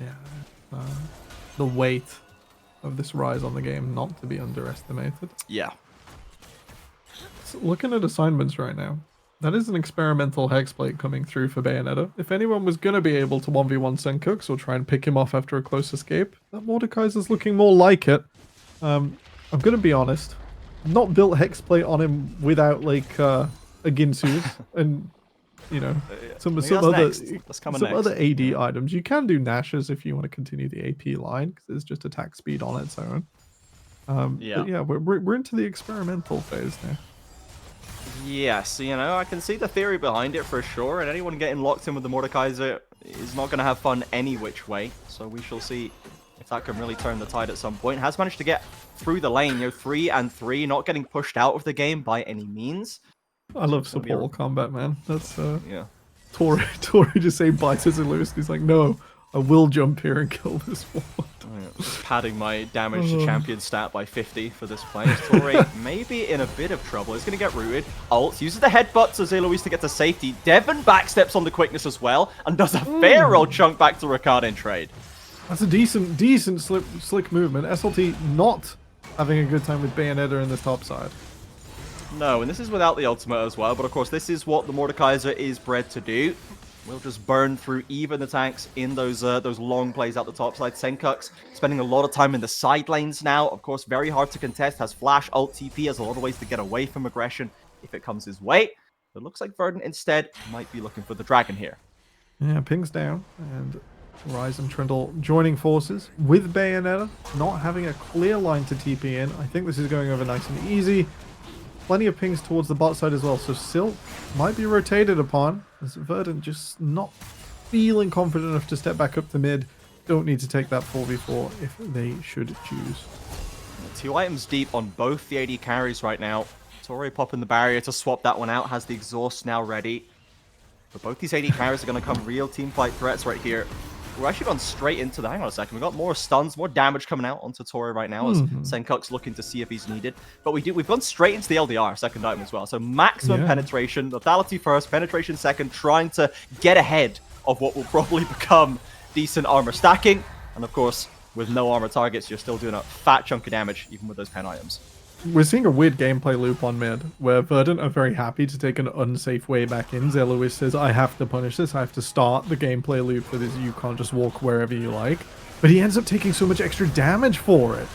Yeah, the weight of this Rise on the game not to be underestimated. Yeah. So looking at assignments right now, that is an experimental Hexblade coming through for Bayonetta. If anyone was going to be able to 1v1 Senkox or try and pick him off after a close escape, that Mordekaiser's looking more like it. I'm going to be honest, I've not built Hexblade on him without like a Ginsu and, you know, some other AD items. You can do Nash's if you want to continue the AP line, because it's just attack speed on its own. But yeah, we're into the experimental phase now. Yes, you know, I can see the theory behind it for sure, and anyone getting locked in with the Mordekaiser is not going to have fun any which way, so we shall see if that can really turn the tide at some point. Has managed to get through the lane, you know, 3-3, not getting pushed out of the game by any means. I love support combat, man. That's yeah. Torre just saying bye to Lewis. He's like, no, I will jump here and kill this one. Just padding my damage to champion stat by 50 for this play. Torre maybe in a bit of trouble. He's going to get rooted. Ult uses the headbutt to Zeloise to get to safety. Devin backsteps on the quickness as well and does a fair old chunk back to Ricard in trade. That's a decent slick movement. SLT not having a good time with Bayonetta in the top side. No, and this is without the ultimate as well, but of course this is what the Mordekaiser is bred to do. will just burn through even the tanks in those long plays out the top side. Senkux spending a lot of time in the side lanes now. Of course, very hard to contest. Has flash, ult, TP, has a lot of ways to get away from aggression if it comes his way. But it looks like Verdant instead might be looking for the dragon here. Yeah, pings down, and Rise and Trindle joining forces with Bayonetta, not having a clear line to TP in. I think this is going over nice and easy. Plenty of pings towards the bot side as well, so Silk might be rotated upon, as Verdant just not feeling confident enough to step back up to mid. Don't need to take that 4v4 if they should choose. 2 items deep on both the AD carries right now. Torre popping the barrier to swap that one out, has the exhaust now ready. But both these AD carries are going to come real team fight threats right here. We're actually gone straight into the... Hang on a second. We've got more stuns, more damage coming out onto Torre right now as Senkuk's looking to see if he's needed. But we've gone straight into the LDR, second item as well. So maximum penetration, lethality first, penetration second, trying to get ahead of what will probably become decent armor stacking. And of course, with no armor targets, you're still doing a fat chunk of damage, even with those pen items. We're seeing a weird gameplay loop on mid, where Verdant are very happy to take an unsafe way back in. Zealous says, I have to punish this, I have to start the gameplay loop for this, you can't just walk wherever you like. But he ends up taking so much extra damage for it.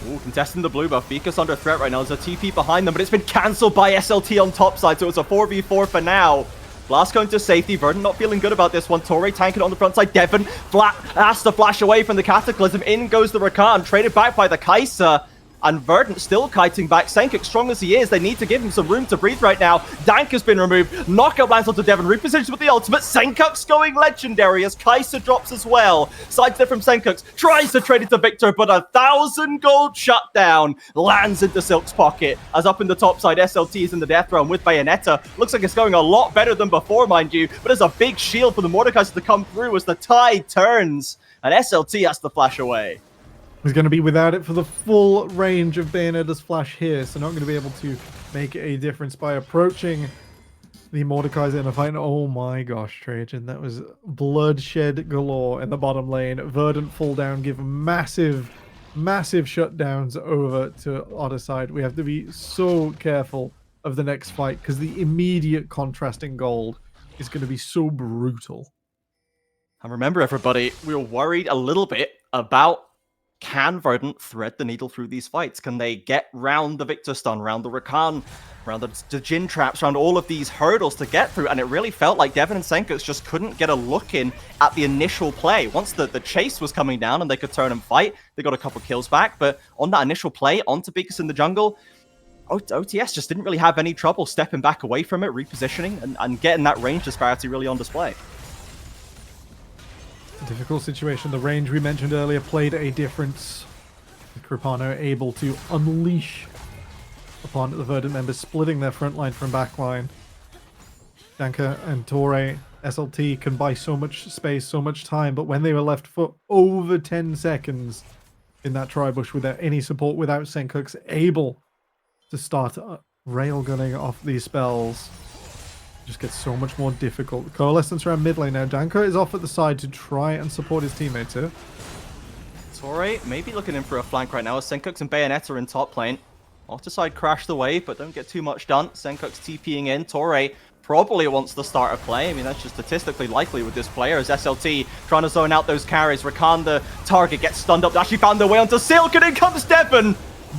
Ooh, contesting the blue buff. Vikas under threat right now. There's a TP behind them, but it's been cancelled by SLT on top side, so it's a 4v4 for now. Blast going to safety. Verdant not feeling good about this one. Torre tanking on the front side. Devon has to flash away from the Cataclysm. In goes the Rakan, traded back by the Kai'Sa. And Verdant still kiting back. Senkuk, strong as he is, they need to give him some room to breathe right now. Dank has been removed. Knockout lands onto Devon. Repositions with the ultimate. Senkuk's going legendary as Kai'Sa drops as well. Sidestep from Senkuk. Tries to trade it to Victor, but 1,000 gold shutdown lands into Silk's pocket. As up in the top side, SLT is in the death realm with Bayonetta. Looks like it's going a lot better than before, mind you. But there's a big shield for the Mordekaiser to come through as the tide turns. And SLT has to flash away. He's going to be without it for the full range of Bayonetta's flash here, so not going to be able to make a difference by approaching the Mordekaiser in a fight. Oh my gosh, Trajan, that was bloodshed galore in the bottom lane. Verdant fall down, give massive shutdowns over to Otter side. We have to be so careful of the next fight because the immediate contrasting gold is going to be so brutal. And remember, everybody, we were worried a little bit about, can Verdant thread the needle through these fights? Can they get round the Victor stun, round the Rakan, round the Jhin traps, round all of these hurdles to get through? And it really felt like Devon and Senkux just couldn't get a look in at the initial play. Once the chase was coming down and they could turn and fight, they got a couple kills back. But on that initial play, onto Beakus in the jungle, OTS just didn't really have any trouble stepping back away from it, repositioning, and getting that range disparity really on display. Difficult situation. The range we mentioned earlier played a difference. Kripano able to unleash upon the Verdant members, splitting their front line from back line. Danka and Torre, SLT can buy so much space, so much time, but when they were left for over 10 seconds in that tri-bush without any support, without Senkuk's able to start railgunning off these spells, just gets so much more difficult. Coalescence around mid lane now. Danko is off at the side to try and support his teammates here. Torre maybe looking in for a flank right now as Senkux and Bayonetta are in top lane. Otter side crashed the wave, but don't get too much done. Senkux TPing in. Torre probably wants to start a play. I mean, that's just statistically likely with this player as SLT trying to zone out those carries. Rakan, the target, gets stunned up. They actually found their way onto Silk, and in comes Devon.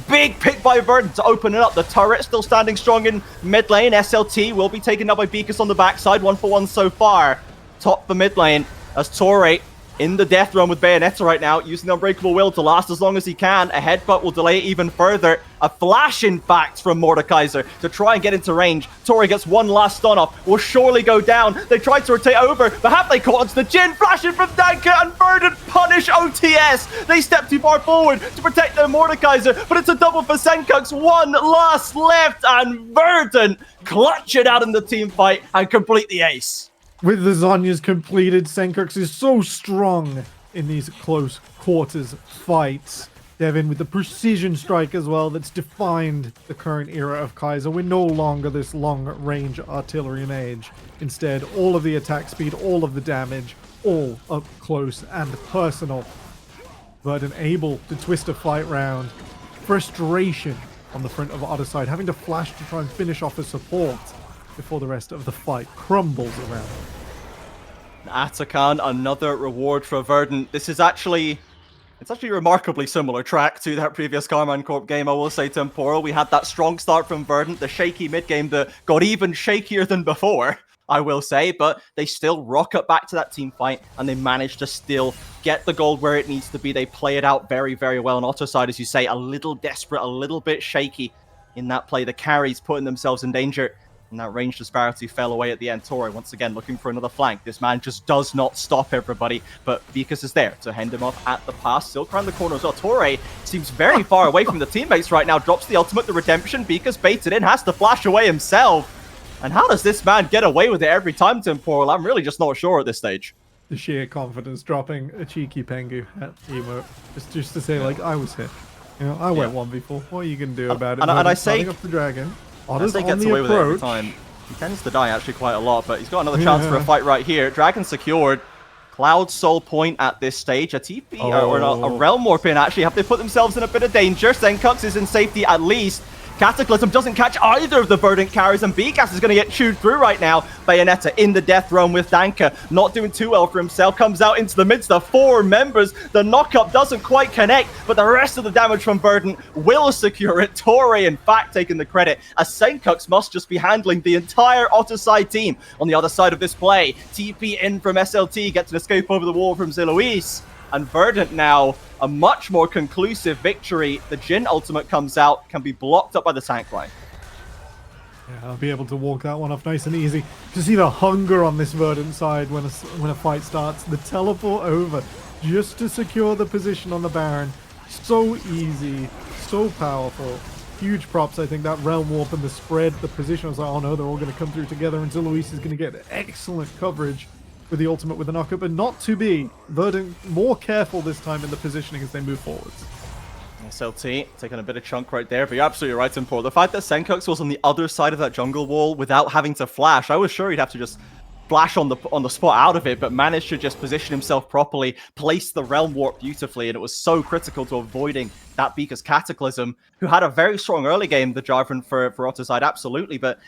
Big pick by Verdant to open it up. The turret still standing strong in mid lane. SLT will be taken up by Beakus on the backside. 1-for-1 so far. Top for mid lane as Torre in the death realm with Bayonetta right now, using the Unbreakable Will to last as long as he can. A headbutt will delay it even further. A flash, in fact, from Mordekaiser to try and get into range. Torre gets one last stun off. Will surely go down. They tried to rotate over, but have they caught onto the Jhin? Flashing from Danka, and Verdant punish OTS. They step too far forward to protect their Mordekaiser, but it's a double for Senkux. One last left, and Verdant clutch it out in the team fight and complete the ace. With the Zhonya's completed, Senkux is so strong in these close quarters fights. Devin with the precision strike as well that's defined the current era of Kai'Sa. We're no longer this long-range artillery mage. Instead, all of the attack speed, all of the damage, all up close and personal. Verdant able to twist a fight round. Frustration on the front of Otter side, having to flash to try and finish off his support before the rest of the fight crumbles around. Atakan, another reward for Verdant. This is actually... It's actually a remarkably similar track to that previous Carmine Corp game, I will say, Temporal. We had that strong start from Verdant, the shaky mid-game that got even shakier than before, I will say, but they still rock up back to that team fight, and they manage to still get the gold where it needs to be. They play it out very, very well. On Otter side, as you say, a little desperate, a little bit shaky in that play. The carries putting themselves in danger. And that range disparity fell away at the end. Torre, once again, looking for another flank. This man just does not stop everybody, but Vikas is there to hand him off at the pass. Silk around the corner as well. Torre seems very far away from the teammates right now. Drops the ultimate, the redemption. Vikas baited in, has to flash away himself. And how does this man get away with it every time, Temporal? I'm really just not sure at this stage. The sheer confidence, dropping a cheeky Pengu at Emo, just to say, like, I was hit. You know, I went 1v4. What are you going to do about it? And I say... up the dragon. Otter's on gets away with it every time. He tends to die actually quite a lot, but he's got another chance for a fight right here. Dragon secured. Cloud Soul point at this stage. A TP or a Realm Warp in actually. Have they put themselves in a bit of danger? Senkux is in safety at least. Cataclysm doesn't catch either of the Verdant carries, and Bgas is going to get chewed through right now. Bayonetta in the death realm with Danka, not doing too well for himself, comes out into the midst of 4 members. The knockup doesn't quite connect, but the rest of the damage from Verdant will secure it. Torre, in fact, taking the credit, as Senkux must just be handling the entire Otter side team. On the other side of this play, TP in from SLT, gets an escape over the wall from Zeloise. And Verdant now, a much more conclusive victory. The Jhin ultimate comes out, can be blocked up by the tank line. Yeah, I'll be able to walk that one off nice and easy. To see the hunger on this Verdant side when a fight starts. The teleport over just to secure the position on the Baron. So easy, so powerful. Huge props, I think, that Realm Warp and the spread, the position. I was like, oh no, they're all going to come through together, and Zeloise is going to get excellent coverage with the ultimate with the knockup, but not to be. Verdant more careful this time in the positioning as they move forwards. SLT taking a bit of chunk right there, but you're absolutely right, Temporal. The fact that Senkux was on the other side of that jungle wall without having to flash, I was sure he'd have to just flash on the spot out of it, but managed to just position himself properly, place the Realm Warp beautifully, and it was so critical to avoiding that Bika's Cataclysm, who had a very strong early game, the Jarvan for Otter side, absolutely, but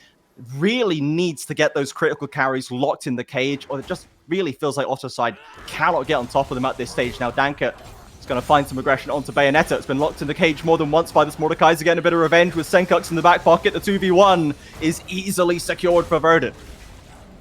really needs to get those critical carries locked in the cage, or it just really feels like Otter side cannot get on top of them at this stage. Now Danka is going to find some aggression onto Bayonetta. It's been locked in the cage more than once by this Mordekaiser, getting a bit of revenge with Senkux in the back pocket. The 2v1 is easily secured for Verdant.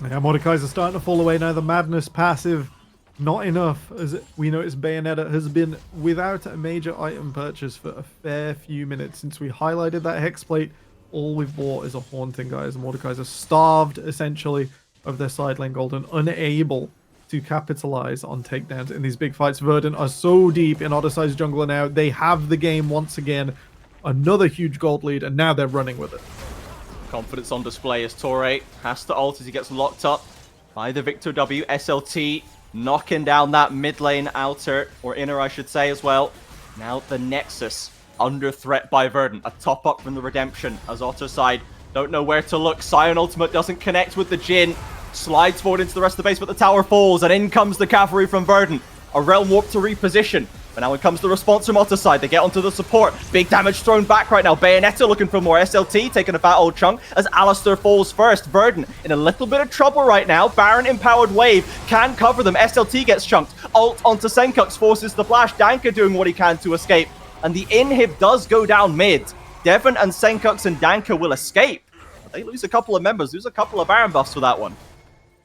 Yeah, Mordekaiser starting to fall away now. The Madness passive, not enough, as we notice Bayonetta has been without a major item purchase for a fair few minutes since we highlighted that Hex Plate. All we've bought is a Haunting, guys. Mordekaiser starved, essentially, of their side lane gold and unable to capitalize on takedowns in these big fights. Verdant are so deep in Otter side's jungler now. They have the game once again. Another huge gold lead, and now they're running with it. Confidence on display as Torre has to ult as he gets locked up by the Victor W. SLT knocking down that mid lane outer, or inner, I should say, as well. Now the Nexus under threat by Verdant. A top up from the redemption as Otter side don't know where to look. Sion ultimate doesn't connect with the Jhin. Slides forward into the rest of the base, but the tower falls, and in comes the cavalry from Verdant. A Realm Warp to reposition. But now it comes the response from Otter side. They get onto the support. Big damage thrown back right now. Bayonetta looking for more. SLT taking a fat old chunk as Alistair falls first. Verdant in a little bit of trouble right now. Baron empowered wave can cover them. SLT gets chunked. Ult onto Senkux forces the flash. Danka doing what he can to escape. And the inhib does go down mid. Devon and Senkux and Danka will escape. But they lose a couple of members. Lose a couple of Baron buffs for that one.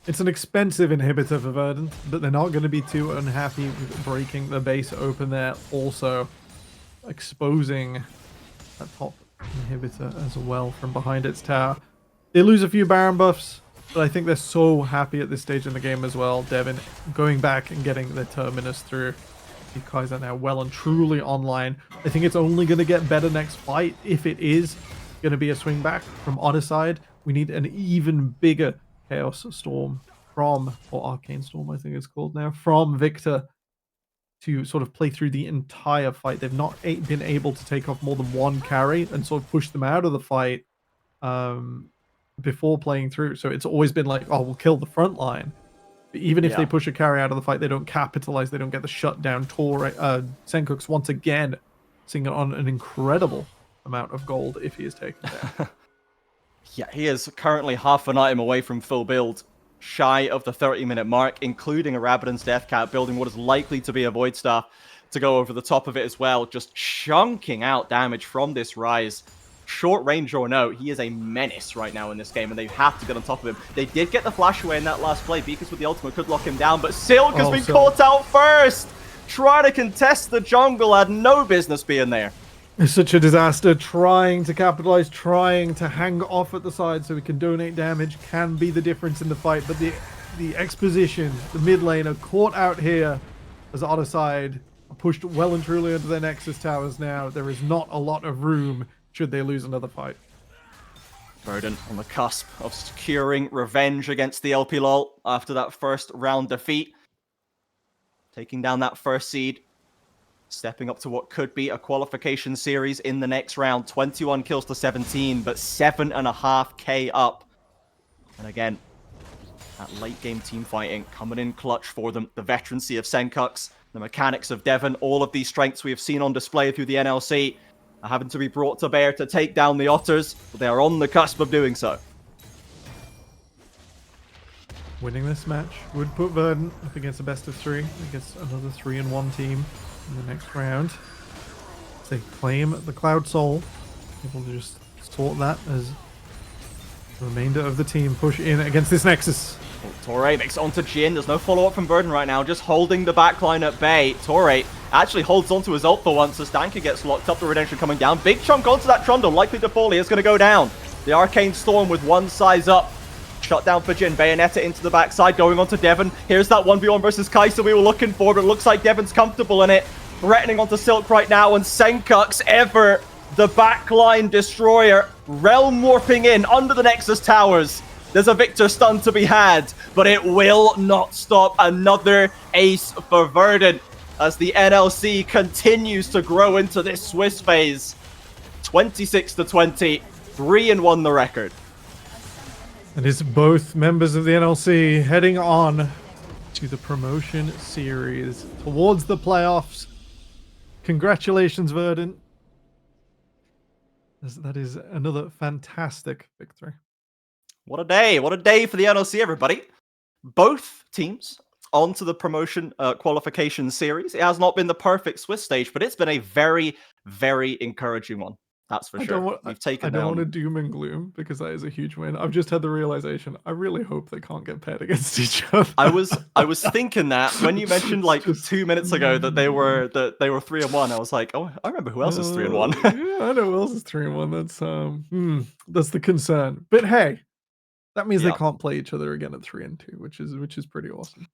It's an expensive inhibitor for Verdant, but they're not going to be too unhappy with breaking the base open there. Also, exposing that top inhibitor as well from behind its tower. They lose a few Baron buffs, but I think they're so happy at this stage in the game as well. Devon going back and getting the Terminus through. You guys are now well and truly online. I think it's only going to get better next fight. If it is going to be a swing back from Otter side, we need an even bigger Chaos Storm from, or Arcane Storm I think it's called now, from Victor to sort of play through the entire fight. They've not been able to take off more than one carry and sort of push them out of the fight before playing through. So it's always been like, oh, we'll kill the front line. But even if they push a carry out of the fight, they don't capitalize, they don't get the shutdown. Senkux once again sitting on an incredible amount of gold if he is taken down. Yeah, he is currently half an item away from full build. shy of the 30-minute mark, including a Rabadon's Death Cap building what is likely to be a Void Staff to go over the top of it as well, just chunking out damage from this Rise. Short range or no, he is a menace right now in this game, and they have to get on top of him. They did get the flash away in that last play. Beakers with the ultimate could lock him down, but Silk has been caught out first! Trying to contest the jungle, had no business being there. It's such a disaster. Trying to capitalize, trying to hang off at the side so we can donate damage can be the difference in the fight, but the exposition, the mid lane are caught out here as Otter side are pushed well and truly into their Nexus towers now. There is not a lot of room should they lose another fight. Verdant on the cusp of securing revenge against the LP LOL after that first round defeat. Taking down that first seed. Stepping up to what could be a qualification series in the next round. 21 kills to 17, but 7.5k up. And again, that late game team fighting coming in clutch for them. The veterancy of Senkux, the mechanics of Devon, all of these strengths we have seen on display through the NLC are having to be brought to bear to take down the Otters, but they are on the cusp of doing so. Winning this match would put Verdant up against a best of 3, against another 3-1 team in the next round. They claim the Cloud Soul. Able to just sort that as the remainder of the team push in against this Nexus. Torre makes it onto Jin. There's no follow-up from Verdant right now, just holding the backline at bay. Torre actually holds onto his ult for once as Stanker gets locked up, the Redemption coming down. Big chunk onto that Trundle, likely to fall. He is going to go down. The Arcane Storm with one size up. Shut down for Jin. Bayonetta into the backside, going on to Devon. Here's that 1v1 versus Kai'Sa we were looking for, but it looks like Devon's comfortable in it. Threatening onto Silk right now, and Senkux, ever the backline destroyer, realm warping in under the Nexus towers. There's a Victor stun to be had, but it will not stop. Another ace for Verdant as the NLC continues to grow into this Swiss phase. 26-20, 3-1 the record. And it's both members of the NLC heading on to the promotion series towards the playoffs. Congratulations, Verdant. That is another fantastic victory. What a day. What a day for the NLC, everybody. Both teams onto the promotion qualification series. It has not been the perfect Swiss stage, but it's been a very, very encouraging one. That's for sure. I don't want to doom and gloom because that is a huge win. I've just had the realization. I really hope they can't get paired against each other. I was thinking that when you mentioned like 2 minutes ago that they were 3-1. I was like, oh, I remember who else is 3-1. Yeah, I know who else is 3-1. That's the concern. But hey, that means they can't play each other again at 3-2, which is pretty awesome.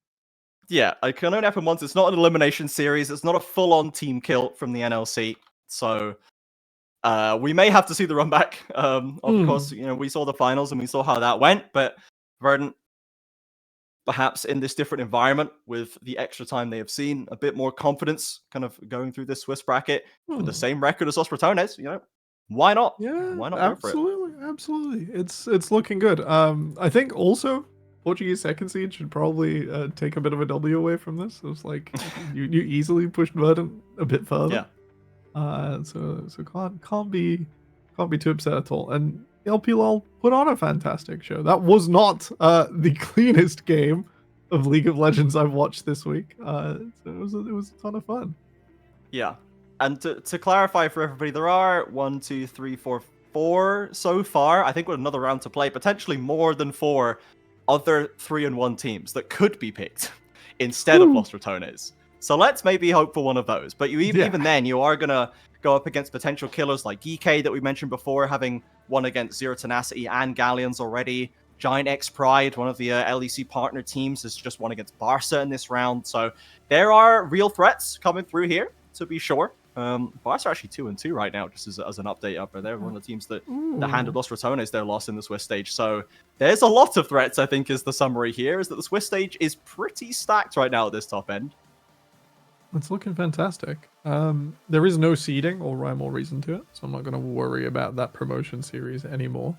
Yeah, it can only happen once. It's not an elimination series. It's not a full-on team kill from the NLC. So we may have to see the run back. Of course, we saw the finals and we saw how that went, but Verdant, perhaps in this different environment with the extra time they have seen, a bit more confidence kind of going through this Swiss bracket with the same record as Los Bratones, why not? Yeah, why not absolutely, go for it? Absolutely. It's looking good. I think also Portuguese second seed should probably take a bit of a W away from this. It was like you easily pushed Verdant a bit further. Yeah. So can't be too upset at all. And LPLOL put on a fantastic show. That was not the cleanest game of League of Legends I've watched this week. So it was a ton of fun. Yeah, and to clarify for everybody, there are 4 so far. I think with another round to play, potentially more than 4 other 3-1 teams that could be picked instead of Los Ratones. So let's maybe hope for one of those. But even then, you are going to go up against potential killers like EK that we mentioned before, having won against Zero Tenacity and Galleons already. Giant X Pride, one of the LEC partner teams, has just won against Barca in this round. So there are real threats coming through here, to be sure. Barca are actually 2-2 right now, just as an update up there. They're one of the teams that handed Los Ratones their loss in the Swiss stage. So there's a lot of threats, I think, is the summary here, is that the Swiss stage is pretty stacked right now at this top end. It's looking fantastic. There is no seeding or rhyme or reason to it, so I'm not going to worry about that promotion series anymore.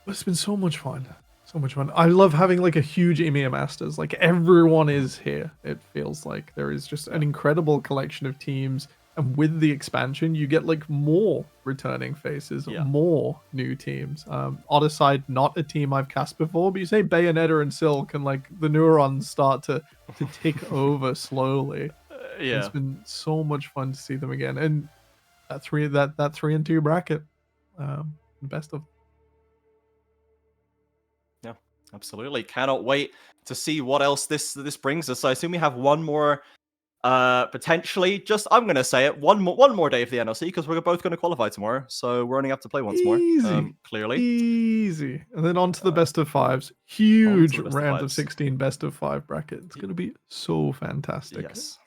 But it's been so much fun. So much fun. I love having like a huge EMEA Masters. Like everyone is here. It feels like there is just an incredible collection of teams. And with the expansion, you get like more returning faces, Yeah. more new teams. Otter side, not a team I've cast before, but you say Bayonetta and Silk, and like the neurons start to tick over slowly. Yeah. It's been so much fun to see them again, and that 3-2 bracket, best of. Yeah, absolutely. Cannot wait to see what else this brings us. So I assume we have one more, potentially, just I'm gonna say it, one more day for the NLC, because we're both going to qualify tomorrow, so we're only have to play once more. Clearly, Easy, and then on to the best of fives. on Huge to the best of round of fives. 16 best of 5 bracket. It's gonna be so fantastic. Yes.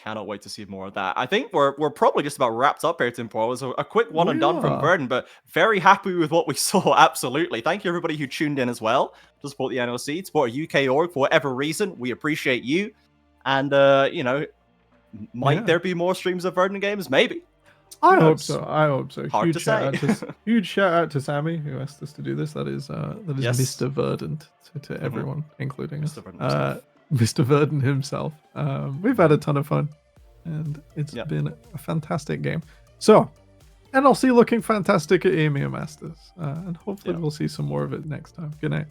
Cannot wait to see more of that. I think we're probably just about wrapped up here, Tim Paul. It was a quick one and done from Verdant, but very happy with what we saw. Absolutely. Thank you, everybody who tuned in as well to support the NLC, to support a UK org for whatever reason. We appreciate you. And, you know, might there be more streams of Verdant games? Maybe. I hope so. I hope so. Hard to say. Huge shout out to Sammy, who asked us to do this. That is Yes. Mr. Verdant to everyone, including Mr. us. Verdant himself. Mr. Verdant himself. We've had a ton of fun, and it's been a fantastic game. So, NLC looking fantastic at EMEA Masters, and hopefully we'll see some more of it next time. Good night.